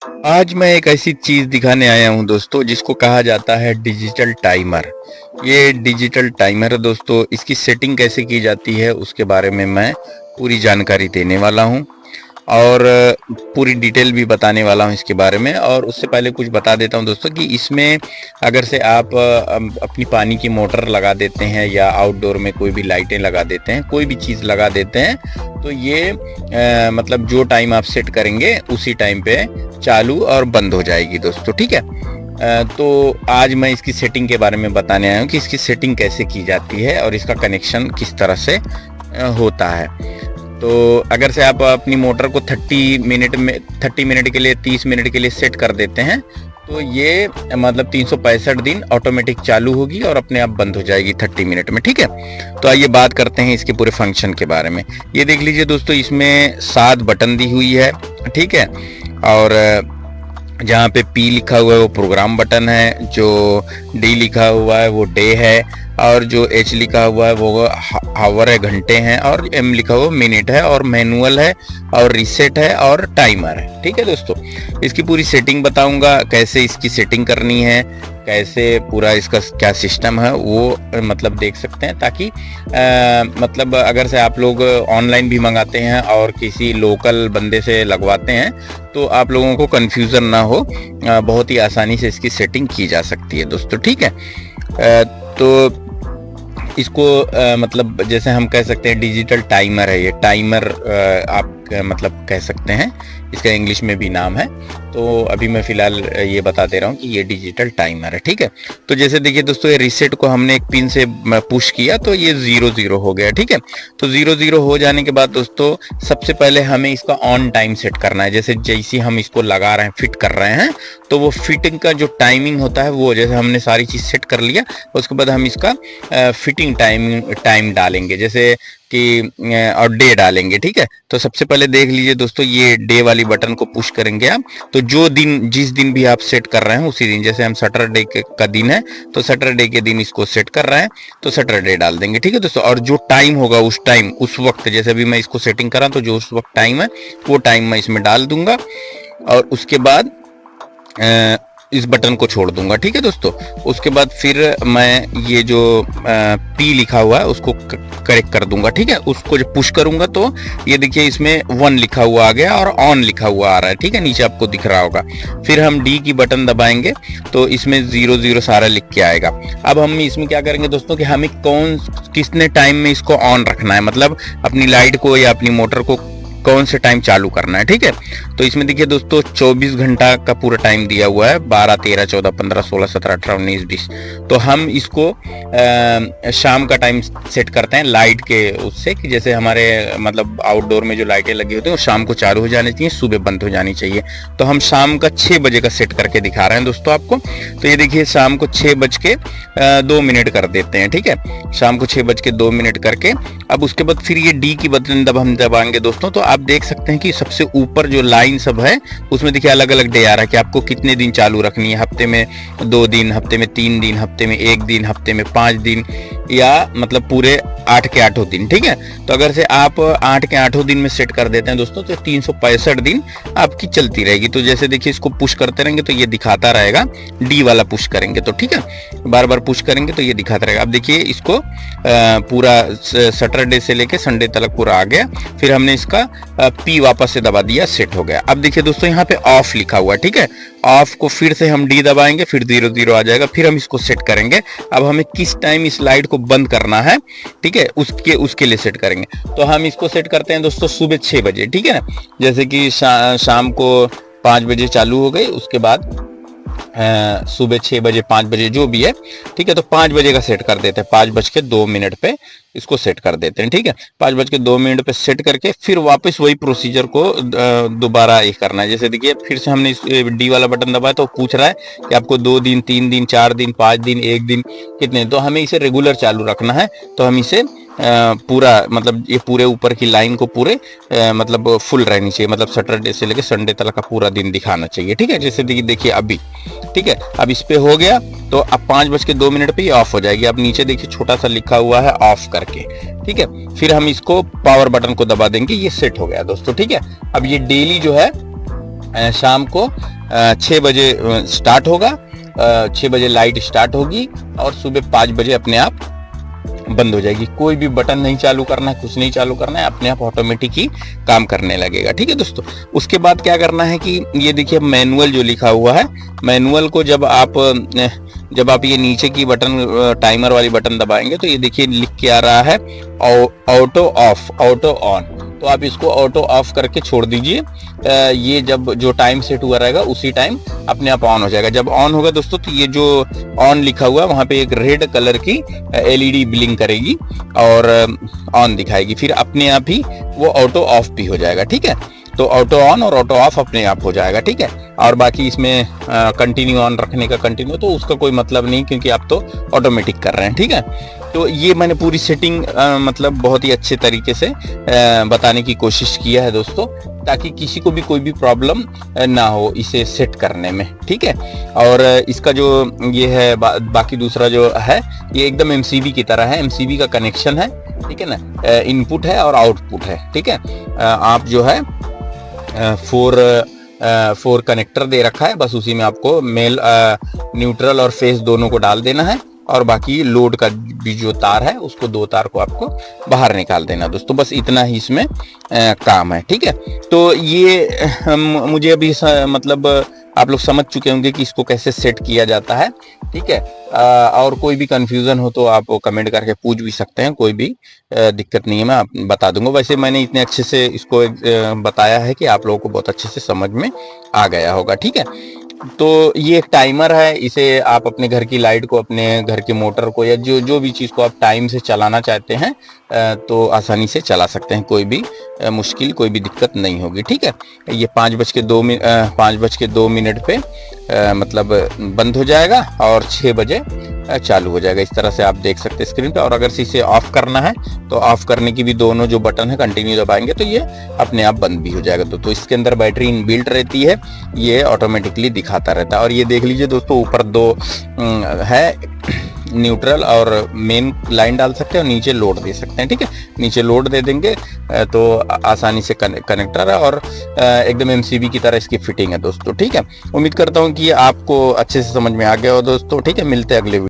आज मैं एक ऐसी चीज दिखाने आया हूं दोस्तों, जिसको कहा जाता है डिजिटल टाइमर। ये डिजिटल टाइमर है दोस्तों, इसकी सेटिंग कैसे की जाती है उसके बारे में मैं पूरी जानकारी देने वाला हूं और पूरी डिटेल भी बताने वाला हूं इसके बारे में। और उससे पहले कुछ बता देता हूं दोस्तों कि इसमें अगर से आप अपनी पानी की मोटर लगा देते हैं या आउटडोर में कोई भी लाइटें लगा देते हैं, कोई भी चीज़ लगा देते हैं, तो ये मतलब जो टाइम आप सेट करेंगे उसी टाइम पे चालू और बंद हो जाएगी दोस्तों। ठीक है। तो आज मैं इसकी सेटिंग के बारे में बताने आया हूँ कि इसकी सेटिंग कैसे की जाती है और इसका कनेक्शन किस तरह से होता है। तो अगर से आप अपनी मोटर को 30 मिनट के लिए 30 मिनट के लिए सेट कर देते हैं, तो ये मतलब 365 दिन ऑटोमेटिक चालू होगी और अपने आप बंद हो जाएगी 30 मिनट में। ठीक है। तो आइए बात करते हैं इसके पूरे फंक्शन के बारे में। ये देख लीजिए दोस्तों, इसमें 7 बटन दी हुई है। ठीक है। और जहाँ पे पी लिखा हुआ है वो प्रोग्राम बटन है, जो डी लिखा हुआ है वो डे है, और जो एच लिखा हुआ है वो हावर है, घंटे हैं, और एम लिखा हुआ मिनट है, और मैनुअल है, और रीसेट है, और टाइमर है। ठीक है दोस्तों, इसकी पूरी सेटिंग बताऊंगा, कैसे इसकी सेटिंग करनी है, कैसे पूरा इसका क्या सिस्टम है वो मतलब देख सकते हैं, ताकि मतलब अगर से आप लोग ऑनलाइन भी मंगाते हैं और किसी लोकल बंदे से लगवाते हैं तो आप लोगों को कन्फ्यूज़न ना हो, बहुत ही आसानी से इसकी सेटिंग की जा सकती है दोस्तों। ठीक है। तो इसको मतलब जैसे हम कह सकते हैं डिजिटल टाइमर है ये। टाइमर आप मतलब कह सकते हैं, इसका इंग्लिश में भी नाम है। तो अभी मैं फ़िलहाल ये बता दे रहा हूँ कि ये डिजिटल टाइमर है। ठीक है। तो जैसे देखिए दोस्तों, ये रीसेट को हमने एक पिन से पुश किया तो ये 0 0 हो गया। ठीक है। तो 0 0 हो जाने के बाद दोस्तों, सबसे पहले हमें इसका ऑन टाइम सेट करना है। जैसे हम इसको लगा रहे हैं, फिट कर रहे हैं, तो वो फिटिंग का जो टाइमिंग होता है वो, जैसे हमने सारी चीज़ सेट कर लिया, उसके बाद हम इसका फिटिंग टाइम डालेंगे, जैसे कि और डे डालेंगे। ठीक है। तो सबसे पहले देख लीजिए दोस्तों, ये डे वाली बटन को पुश करेंगे आप, तो जो दिन जिस दिन भी आप सेट कर रहे हैं उसी दिन, जैसे हम सैटरडे का दिन है तो सैटरडे के दिन इसको सेट कर रहे हैं तो सैटरडे डाल देंगे। ठीक है दोस्तों। और जो टाइम होगा उस टाइम, उस वक्त, जैसे अभी मैं इसको सेटिंग कर रहा हूं तो जो उस वक्त टाइम है वो टाइम मैं इसमें डाल दूंगा, और उसके बाद इस बटन को छोड़ दूंगा। ठीक है दोस्तों। उसके बाद फिर मैं ये जो पी लिखा हुआ है उसको करेक्ट कर दूंगा। ठीक है। उसको जब पुश करूंगा तो ये देखिए इसमें 1 लिखा हुआ आ गया और ऑन लिखा हुआ आ रहा है। ठीक है। नीचे आपको दिख रहा होगा। फिर हम डी की बटन दबाएंगे तो इसमें 0 0 सारा लिख के आएगा। अब हम इसमें क्या करेंगे दोस्तों कि हमें किसने टाइम में इसको ऑन रखना है, मतलब अपनी लाइट को या अपनी मोटर को कौन से टाइम चालू करना है। ठीक है। तो इसमें देखिए दोस्तों 24 घंटा का पूरा टाइम दिया हुआ है, 12 13 14 15 16 17 18 19 20। तो हम इसको शाम का टाइम सेट करते हैं लाइट के उससे, कि जैसे हमारे मतलब आउटडोर में जो लाइटें लगी होती हैं वो शाम को चालू हो जानी चाहिए, सुबह बंद हो जानी चाहिए। तो हम शाम का 6 बजे का सेट करके दिखा रहे हैं दोस्तों आपको। तो ये देखिए शाम को 6:02 कर देते हैं। ठीक है। शाम को 6:02 करके अब उसके बाद फिर ये डी की बटन हम दबाएंगे दोस्तों, तो आप देख सकते हैं कि सबसे ऊपर जो लाइन सब है उसमें देखिए अलग अलग डे आ रहा है कि आपको कितने दिन चालू रखनी है। हफ्ते में 2 दिन, हफ्ते में 3 दिन, हफ्ते में 1 दिन, हफ्ते में 5 दिन, या मतलब पूरे 8 के 8 दिन। ठीक है। तो अगर से आप 8 के 8 दिन में सेट कर देते हैं दोस्तों तो 365 दिन आपकी चलती रहेगी। तो जैसे देखिए इसको पुश करते रहेंगे तो ये दिखाता रहेगा, डी वाला पुश करेंगे तो, ठीक है, बार बार पुश करेंगे तो ये दिखाता रहेगा। अब देखिए इसको पूरा सैटरडे से लेके संडे तक पूरा आ गया। फिर हमने इसका पी वापस से दबा दिया, सेट हो गया। अब देखिए दोस्तों यहाँ पे ऑफ लिखा हुआ है। ठीक है। ऑफ को फिर से हम डी दबाएंगे, फिर 0 0 आ जाएगा। फिर हम इसको सेट करेंगे। अब हमें किस टाइम इस लाइट को बंद करना है, ठीक है, उसके लिए सेट करेंगे। तो हम इसको सेट करते हैं दोस्तों सुबह 6 बजे। ठीक है ना। जैसे कि शाम को 5 बजे चालू हो गई, उसके बाद सुबह 6 बजे 5 बजे जो भी है, ठीक है, तो 5 बजे का सेट कर देते हैं। 5:02 पे इसको सेट कर देते हैं। ठीक है। 5:02 पे सेट करके फिर वापस वही प्रोसीजर को दोबारा ये करना है। जैसे देखिए फिर से हमने इस डी वाला बटन दबाया तो पूछ रहा है कि आपको 2 दिन, 3 दिन, 4 दिन, 5 दिन, 1 दिन, कितने। तो हमें इसे रेगुलर चालू रखना है। तो हम इसे पूरा मतलब ये पूरे ऊपर की लाइन को पूरे मतलब फुल रहनी चाहिए, मतलब सैटरडे से लेकर संडे तक का पूरा दिन दिखाना चाहिए। ठीक है। जैसे देखिए अभी, ठीक है, अब इस पे हो गया तो अब 5:02 पे ये ऑफ हो जाएगी। अब नीचे देखिए छोटा सा लिखा हुआ है ऑफ करके। ठीक है। फिर हम इसको पावर बटन को दबा देंगे, ये सेट हो गया दोस्तों। ठीक है। अब ये डेली जो है शाम को 6 बजे स्टार्ट होगा, 6 बजे लाइट स्टार्ट होगी और सुबह 5 बजे अपने आप बंद हो जाएगी। कोई भी बटन नहीं चालू करना है, कुछ नहीं चालू करना है, अपने आप ऑटोमेटिक ही काम करने लगेगा। ठीक है दोस्तों, उसके बाद क्या करना है कि ये देखिए मैनुअल जो लिखा हुआ है, मैनुअल को जब आप ये नीचे की बटन टाइमर वाली बटन दबाएंगे तो ये देखिए लिख के आ रहा है ऑटो ऑफ, ऑटो ऑन। तो आप इसको ऑटो ऑफ करके छोड़ दीजिए। ये जब जो टाइम सेट हुआ रहेगा उसी टाइम अपने आप ऑन हो जाएगा। जब ऑन होगा दोस्तों तो ये जो ऑन लिखा हुआ है वहां पे एक रेड कलर की एलईडी ब्लिंक करेगी और ऑन दिखाएगी, फिर अपने आप ही वो ऑटो ऑफ भी हो जाएगा। ठीक है, तो ऑटो ऑन और ऑटो ऑफ अपने आप हो जाएगा। ठीक है, और बाकी इसमें कंटिन्यू ऑन रखने का कंटिन्यू तो उसका कोई मतलब नहीं, क्योंकि आप तो ऑटोमेटिक कर रहे हैं। ठीक है, तो ये मैंने पूरी सेटिंग मतलब बहुत ही अच्छे तरीके से बताने की कोशिश किया है दोस्तों, ताकि किसी को भी कोई भी प्रॉब्लम ना हो इसे सेट करने में। ठीक है, और इसका जो ये है बाकी दूसरा जो है ये एकदम एमसीबी की तरह है, एमसीबी का कनेक्शन है। ठीक है ना, इनपुट है और आउटपुट है। ठीक है, आप जो है 4 कनेक्टर दे रखा है, बस उसी में आपको मेल न्यूट्रल और फेस दोनों को डाल देना है, और बाकी लोड का भी जो तार है उसको 2 तार को आपको बाहर निकाल देना दोस्तों। बस इतना ही इसमें काम है। ठीक है, तो ये मुझे अभी मतलब आप लोग समझ चुके होंगे कि इसको कैसे सेट किया जाता है। ठीक है, और कोई भी कंफ्यूजन हो तो आप कमेंट करके पूछ भी सकते हैं, कोई भी दिक्कत नहीं है, मैं आप बता दूंगा। वैसे मैंने इतने अच्छे से इसको बताया है कि आप लोगों को बहुत अच्छे से समझ में आ गया होगा। ठीक है, तो ये एक टाइमर है, इसे आप अपने घर की लाइट को, अपने घर की मोटर को, या जो भी चीज़ को आप टाइम से चलाना चाहते हैं तो आसानी से चला सकते हैं, कोई भी मुश्किल, कोई भी दिक्कत नहीं होगी। ठीक है, ये 5:02 पे मतलब बंद हो जाएगा और 6 बजे चालू हो जाएगा। इस तरह से आप देख सकते हैं स्क्रीन पे। और अगर इसे ऑफ करना है तो ऑफ करने की भी दोनों जो बटन है कंटिन्यू दबाएंगे तो ये अपने आप बंद भी हो जाएगा। तो इसके अंदर बैटरी इनबिल्ट रहती है, ये ऑटोमेटिकली दिखाता रहता है। और ये देख लीजिए दोस्तों, ऊपर 2 है न्यूट्रल और मेन लाइन डाल सकते हैं और नीचे लोड दे सकते हैं। ठीक है, नीचे लोड दे देंगे तो आसानी से कनेक्टर है और एकदम एमसीबी की तरह इसकी फिटिंग है दोस्तों। ठीक है, उम्मीद करता हूँ कि आपको अच्छे से समझ में आ गया हो दोस्तों। ठीक है, मिलते हैं अगले